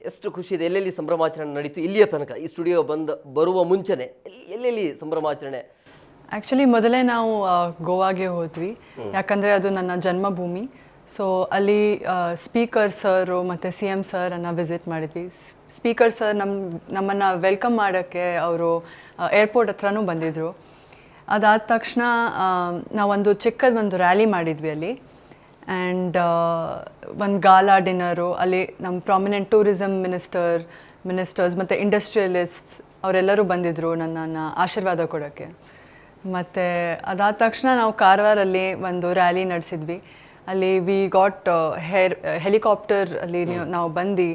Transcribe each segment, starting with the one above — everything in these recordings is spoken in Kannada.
ಎಷ್ಟು ಖುಷಿ ಇದೆ. ಎಲ್ಲೆಲ್ಲಿ ಸಂಭ್ರಮಾಚರಣೆ ನಡೀತು ಇಲ್ಲಿಯ ತನಕ? ಈ ಸ್ಟುಡಿಯೋ ಬರುವ ಮುಂಚೆನೆ ಎಲ್ಲೆಲ್ಲಿ ಸಂಭ್ರಮಾಚರಣೆ? ಆ್ಯಕ್ಚುಲಿ ಮೊದಲೇ ನಾವು ಗೋವಾಗೆ ಹೋದ್ವಿ, ಯಾಕಂದರೆ ಅದು ನನ್ನ ಜನ್ಮಭೂಮಿ. ಸೊ ಅಲ್ಲಿ ಸ್ಪೀಕರ್ ಸರು ಮತ್ತು CM ಸರನ್ನು ವಿಸಿಟ್ ಮಾಡಿದ್ವಿ. ಸ್ಪೀಕರ್ ಸರ್ ನಮ್ಮನ್ನು ವೆಲ್ಕಮ್ ಮಾಡೋಕ್ಕೆ ಅವರು ಏರ್ಪೋರ್ಟ್ ಹತ್ರನೂ ಬಂದಿದ್ದರು. ಅದಾದ ತಕ್ಷಣ ನಾವೊಂದು ಚಿಕ್ಕದೊಂದು ರ್ಯಾಲಿ ಮಾಡಿದ್ವಿ ಅಲ್ಲಿ. ಆ್ಯಂಡ್ ಒಂದು ಗಾಲಾ ಡಿನ್ನರು ಅಲ್ಲಿ ನಮ್ಮ ಪ್ರಾಮಿನೆಂಟ್ ಟೂರಿಸಮ್ ಮಿನಿಸ್ಟರ್ಸ್ ಮತ್ತು ಇಂಡಸ್ಟ್ರಿಯಲಿಸ್ಟ್ಸ್ ಅವರೆಲ್ಲರೂ ಬಂದಿದ್ದರು ನನ್ನನ್ನು ಆಶೀರ್ವಾದ ಕೊಡೋಕ್ಕೆ. ಮತ್ತು ಅದಾದ ತಕ್ಷಣ ನಾವು ಕಾರವಾರಲ್ಲಿ ಒಂದು ರ್ಯಾಲಿ ನಡೆಸಿದ್ವಿ. ಅಲ್ಲಿ ವಿ ಗಾಟ್ ಹೆಲಿಕಾಪ್ಟರ್ ಅಲ್ಲಿ ನಾವು ಬಂದು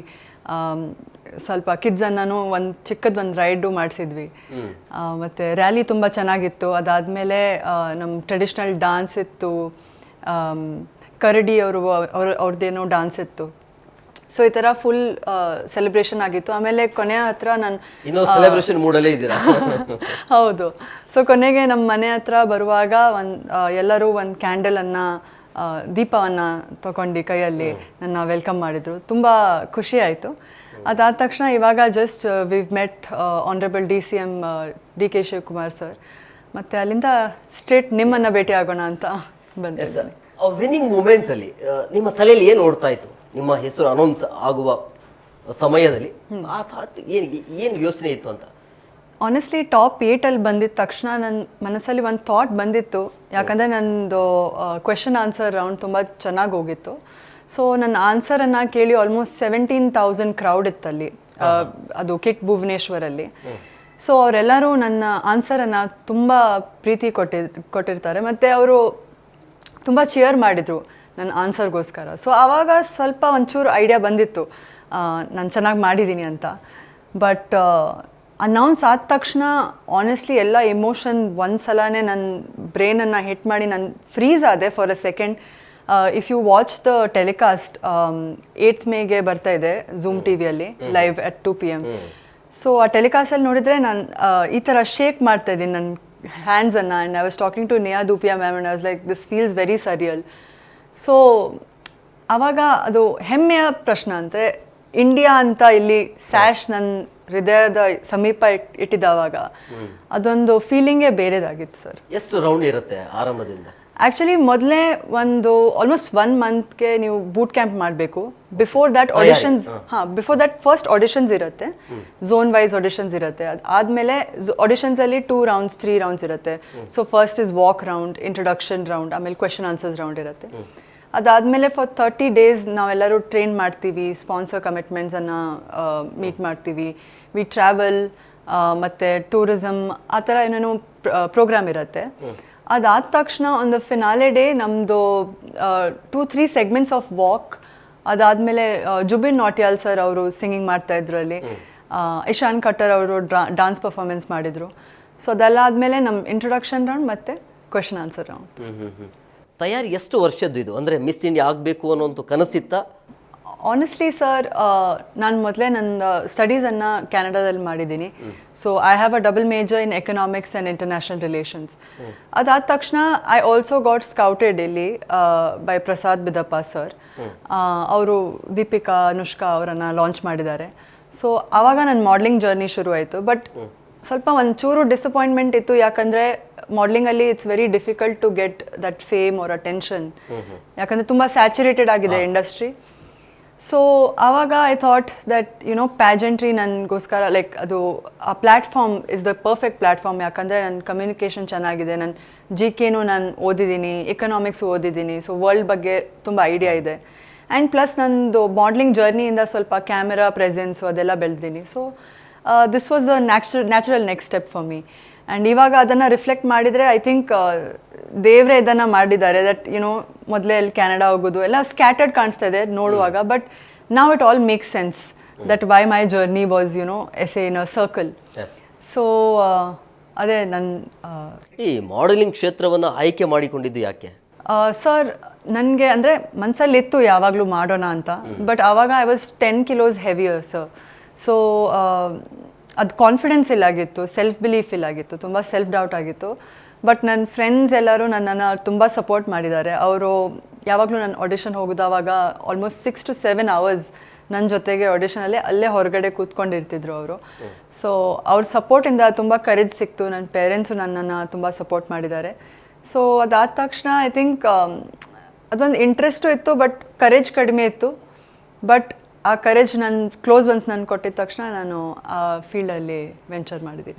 ಸ್ವಲ್ಪ ಕಿಡ್ಸನ್ನು ಒಂದು ಚಿಕ್ಕದೊಂದು ರೈಡು ಮಾಡಿಸಿದ್ವಿ. ಮತ್ತು ರ್ಯಾಲಿ ತುಂಬ ಚೆನ್ನಾಗಿತ್ತು. ಅದಾದಮೇಲೆ ನಮ್ಮ ಟ್ರೆಡಿಷ್ನಲ್ ಡ್ಯಾನ್ಸ್ ಇತ್ತು, ಕರಡಿ ಅವ್ರದ್ದೇನೋ ಡ್ಯಾನ್ಸ್ ಇತ್ತು. ಸೊ ಈ ಥರ ಫುಲ್ ಸೆಲೆಬ್ರೇಷನ್ ಆಗಿತ್ತು. ಆಮೇಲೆ ಕೊನೆಯ ಹತ್ರ ನಾನು ಸೆಲೆಬ್ರೇಷನ್ ಮೂಡಲ್ಲೇ ಇದ್ದೀರಾ? ಹೌದು. ಸೊ ಕೊನೆಗೆ ನಮ್ಮ ಮನೆ ಹತ್ರ ಬರುವಾಗ ಎಲ್ಲರೂ ಒಂದು ಕ್ಯಾಂಡಲನ್ನು ದೀಪವನ್ನು ತಗೊಂಡು ಕೈಯಲ್ಲಿ ನನ್ನ ವೆಲ್ಕಮ್ ಮಾಡಿದರು. ತುಂಬ ಖುಷಿ ಆಯಿತು. ಅದಾದ ತಕ್ಷಣ ಇವಾಗ just we've met honourable DCM DK Shivakumar sir. ಮತ್ತು ಅಲ್ಲಿಂದ ಸ್ಟ್ರೇಟ್ ನಿಮ್ಮನ್ನು ಭೇಟಿ ಆಗೋಣ ಅಂತ ಬಂದೆ. ವಿನ್ನಿಂಗ್ ಮೂಮೆಂಟಲ್ಲಿ ನಿಮ್ಮ ತಲೆಯಲ್ಲಿ ಏನು ಓಡ್ತಾ ಇತ್ತು? ನಿಮ್ಮ ಹೆಸರು ಅನೌನ್ಸ್ ಆಗುವ ಸಮಯದಲ್ಲಿ ಆ ಥಾಟ್ ಏನು ಯೋಚನೆ ಇತ್ತು ಅಂತ? ಆನೆಸ್ಟ್ಲಿ ಟಾಪ್ 8 ಬಂದಿದ್ದ ತಕ್ಷಣ ನನ್ನ ಮನಸ್ಸಲ್ಲಿ ಒಂದು ಥಾಟ್ ಬಂದಿತ್ತು. ಯಾಕಂದರೆ ನನ್ನದು ಕ್ವೆಶನ್ ಆನ್ಸರ್ ರೌಂಡ್ ತುಂಬ ಚೆನ್ನಾಗಿ ಹೋಗಿತ್ತು. ಸೊ ನನ್ನ ಆನ್ಸರನ್ನು ಕೇಳಿ ಆಲ್ಮೋಸ್ಟ್ 17,000 ಕ್ರೌಡ್ ಇತ್ತಲ್ಲಿ, ಅದು ಕಿಕ್ ಭುವನೇಶ್ವರಲ್ಲಿ. ಸೊ ಅವರೆಲ್ಲರೂ ನನ್ನ ಆನ್ಸರನ್ನು ತುಂಬ ಪ್ರೀತಿ ಕೊಟ್ಟಿರ್ತಾರೆ ಮತ್ತು ಅವರು ತುಂಬ ಚಿಯರ್ ಮಾಡಿದರು ನನ್ನ ಆನ್ಸರ್ಗೋಸ್ಕರ. ಸೊ ಆವಾಗ ಸ್ವಲ್ಪ ಒಂಚೂರು ಐಡಿಯಾ ಬಂದಿತ್ತು ನಾನು ಚೆನ್ನಾಗಿ ಮಾಡಿದ್ದೀನಿ ಅಂತ. ಬಟ್ ಅನೌನ್ಸ್ ಆದ ತಕ್ಷಣ ಆನೆಸ್ಟ್ಲಿ ಎಲ್ಲ ಎಮೋಷನ್ ಒಂದು ಸಲನೇ ನನ್ನ ಬ್ರೈನನ್ನು ಹಿಟ್ ಮಾಡಿ ನಾನು ಫ್ರೀಸ್ ಆದೆ for a second. If you watch the telecast 8th ಮೇಗೆ ಬರ್ತಾ ಇದೆ ಝೂಮ್ TVಯಲ್ಲಿ ಲೈವ್ at 2 PM. ಸೊ ಆ ಟೆಲಿಕಾಸ್ಟಲ್ಲಿ ನೋಡಿದರೆ ನಾನು ಈ ಥರ ಶೇಕ್ ಮಾಡ್ತಾ ಇದ್ದೀನಿ ನನ್ನ ಹ್ಯಾಂಡ್ಸನ್ನು. And I was talking to Neha Dhupia ma'am and I was like this feels very surreal. So ಆವಾಗ ಅದು ಹೆಮ್ಮೆಯ ಪ್ರಶ್ನೆ ಅಂದರೆ ಇಂಡಿಯಾ ಅಂತ ಇಲ್ಲಿ ಸ್ಯಾಶ್ ನನ್ನ ಹೃದಯದ ಸಮೀಪ ಇಟ್ಟಿದ್ದಾವಾಗ ಅದೊಂದು ಫೀಲಿಂಗೇ ಬೇರೆದಾಗಿತ್ತು ಸರ್. ಎಷ್ಟು ರೌಂಡ್ ಇರುತ್ತೆ ಆರಂಭದಿಂದ? ಆ್ಯಕ್ಚುಲಿ ಮೊದಲೇ ಒಂದು ಆಲ್ಮೋಸ್ಟ್ 1 ಮಂತ್ಗೆ ನೀವು ಬೂಟ್ ಕ್ಯಾಂಪ್ ಮಾಡಬೇಕು. Before that auditions, before that first auditions ಇರುತ್ತೆ, ಝೋನ್ ವೈಸ್ ಆಡಿಷನ್ಸ್ ಇರುತ್ತೆ. ಆದಮೇಲೆ ಆಡಿಷನ್ಸಲ್ಲಿ 2 rounds 3 rounds ಇರುತ್ತೆ. So first is walk round, introduction round, ಆಮೇಲೆ ಕ್ವೆಶನ್ ಆನ್ಸರ್ಸ್ ರೌಂಡ್ ಇರುತ್ತೆ. ಅದಾದಮೇಲೆ ಫಾರ್ 30 days ನಾವೆಲ್ಲರೂ ಟ್ರೈನ್ ಮಾಡ್ತೀವಿ, ಸ್ಪಾನ್ಸರ್ ಕಮಿಟ್ಮೆಂಟ್ಸನ್ನು ಮೀಟ್ ಮಾಡ್ತೀವಿ, ವಿ ಟ್ರಾವೆಲ್ ಮತ್ತು ಟೂರಿಸಮ್ ಆ ಥರ ಏನೇನೋ ಪ್ರೋಗ್ರಾಮ್ ಇರುತ್ತೆ. ಅದಾದ ತಕ್ಷಣ ಒಂದು ಫಿನಾಲೆ ಡೇ ನಮ್ಮದು 2-3 ಸೆಗ್ಮೆಂಟ್ಸ್ ಆಫ್ ವಾಕ್. ಅದಾದಮೇಲೆ ಜುಬಿನ್ ನಾಟ್ಯಾಲ್ ಸರ್ ಅವರು ಸಿಂಗಿಂಗ್ ಮಾಡ್ತಾಯಿದ್ರು ಅಲ್ಲಿ, ಇಶಾನ್ ಖಟ್ಟರ್ ಅವರು ಡಾನ್ಸ್ ಪರ್ಫಾರ್ಮೆನ್ಸ್ ಮಾಡಿದರು. ಸೊ ಅದೆಲ್ಲ ಆದಮೇಲೆ ನಮ್ಮ ಇಂಟ್ರೊಡಕ್ಷನ್ ರೌಂಡ್ ಮತ್ತು ಕ್ವೆಶನ್ ಆನ್ಸರ್ ರೌಂಡ್. ತಯಾರಿ ಎಷ್ಟು ವರ್ಷದ್ದು ಇದು? ಅಂದರೆ ಮಿಸ್ ಇಂಡಿಯಾ ಆಗಬೇಕು ಅನ್ನೋಂಥ ಕನಸಿತ್ತ? ಆನೆಸ್ಟ್ಲಿ ಸರ್, ನಾನು ಮೊದಲೇ ನನ್ನ ಸ್ಟಡೀಸನ್ನು ಕ್ಯಾನಡಾದಲ್ಲಿ ಮಾಡಿದ್ದೀನಿ. So I have a double major in economics and international relations. ಅದಾದ ತಕ್ಷಣ ಐ ಆಲ್ಸೋ ಗಾಟ್ ಸ್ಕೌಟೆಡ್ ಇಲ್ಲಿ ಬೈ ಪ್ರಸಾದ್ ಬಿದಪ್ಪ ಸರ್. ಅವರು ದೀಪಿಕಾ ಅನುಷ್ಕಾ ಅವರನ್ನು ಲಾಂಚ್ ಮಾಡಿದ್ದಾರೆ. ಸೊ ಆವಾಗ ನನ್ನ ಮಾಡಲಿಂಗ್ ಜರ್ನಿ ಶುರು ಆಯಿತು. ಬಟ್ ಸ್ವಲ್ಪ ಒಂಚೂರು ಡಿಸಪಾಯಿಂಟ್ಮೆಂಟ್ ಇತ್ತು, ಯಾಕಂದರೆ ಮಾಡಲಿಂಗಲ್ಲಿ it's very difficult to get that fame or attention, ಯಾಕಂದರೆ ತುಂಬ ಸ್ಯಾಚುರೇಟೆಡ್ ಆಗಿದೆ ಇಂಡಸ್ಟ್ರಿ. ಸೊ ಆವಾಗ ಐ ಥಾಟ್ ದಟ್ ಪ್ಯಾಜೆಂಟ್ರಿ ನನಗೋಸ್ಕರ ಲೈಕ್ ಅದು ಆ platform is the perfect platform. ಯಾಕಂದರೆ ನನ್ನ ಕಮ್ಯುನಿಕೇಷನ್ ಚೆನ್ನಾಗಿದೆ, ನನ್ನ GKನೂ ನಾನು ಓದಿದ್ದೀನಿ, ಎಕನಾಮಿಕ್ಸು ಓದಿದ್ದೀನಿ. ಸೊ ವರ್ಲ್ಡ್ ಬಗ್ಗೆ ತುಂಬ ಐಡಿಯಾ ಇದೆ. ಆ್ಯಂಡ್ ಪ್ಲಸ್ ನಂದು ಮಾಡಲಿಂಗ್ ಜರ್ನಿಯಿಂದ ಸ್ವಲ್ಪ ಕ್ಯಾಮೆರಾ ಪ್ರೆಸೆನ್ಸು ಅದೆಲ್ಲ ಬೆಳೆದೀನಿ. So this was the natural next step for me. And ಇವಾಗ ಅದನ್ನು ರಿಫ್ಲೆಕ್ಟ್ ಮಾಡಿದರೆ ಐ ಥಿಂಕ್ ದೇವರೇ ಇದನ್ನು ಮಾಡಿದ್ದಾರೆ. ದಟ್ ಮೊದಲೇ ಅಲ್ಲಿ ಕ್ಯಾನಡಾ ಹೋಗೋದು ಎಲ್ಲ ಸ್ಕ್ಯಾಟರ್ಡ್ ಕಾಣಿಸ್ತಾ ಇದೆ ನೋಡುವಾಗ, but now it all make sense that why my journey was as in a circle. So ಅದೇ ನನ್ನ ಈ ಮಾಡೆಲಿಂಗ್ ಕ್ಷೇತ್ರವನ್ನು ಆಯ್ಕೆ ಮಾಡಿಕೊಂಡಿದ್ದು ಯಾಕೆ ಸರ್? ನನಗೆ ಅಂದರೆ ಮನಸ್ಸಲ್ಲಿತ್ತು ಯಾವಾಗಲೂ ಮಾಡೋಣ ಅಂತ. ಬಟ್ ಆವಾಗ I was 10 kilos heavier sir. So ಅದು ಕಾನ್ಫಿಡೆನ್ಸ್ ಇಲ್ಲಾಗಿತ್ತು, ಸೆಲ್ಫ್ ಬಿಲೀಫ್ ಇಲ್ಲಾಗಿತ್ತು, ತುಂಬ ಸೆಲ್ಫ್ ಡೌಟ್ ಆಗಿತ್ತು. ಬಟ್ ನನ್ನ ಫ್ರೆಂಡ್ಸ್ ಎಲ್ಲರೂ ನನ್ನನ್ನು ತುಂಬ ಸಪೋರ್ಟ್ ಮಾಡಿದ್ದಾರೆ. ಅವರು ಯಾವಾಗಲೂ ನಾನು ಆಡಿಷನ್ ಹೋಗೋದಾವಾಗ ಆಲ್ಮೋಸ್ಟ್ 6 to 7 hours ನನ್ನ ಜೊತೆಗೆ ಆಡಿಷನಲ್ಲಿ ಅಲ್ಲೇ ಹೊರಗಡೆ ಕೂತ್ಕೊಂಡಿರ್ತಿದ್ರು ಅವರು. ಸೊ ಅವ್ರ ಸಪೋರ್ಟಿಂದ ತುಂಬ ಕರೇಜ್ ಸಿಕ್ತು. ನನ್ನ ಪೇರೆಂಟ್ಸು ನನ್ನನ್ನು ತುಂಬ ಸಪೋರ್ಟ್ ಮಾಡಿದ್ದಾರೆ. ಸೊ ಅದಾದ ತಕ್ಷಣ ಐ ಥಿಂಕ್ ಅದೊಂದು ಇಂಟ್ರೆಸ್ಟು ಇತ್ತು, ಬಟ್ ಕರೇಜ್ ಕಡಿಮೆ ಇತ್ತು. ಬಟ್ ಆ ಕರೇಜ್ ನನ್ನ ಕ್ಲೋಸ್ ಒನ್ಸ್ ನಾನು ಕೊಟ್ಟಿದ ತಕ್ಷಣ ನಾನು ಆ ಫೀಲ್ಡಲ್ಲಿ ವೆಂಚರ್ ಮಾಡಿದ್ದೀನಿ.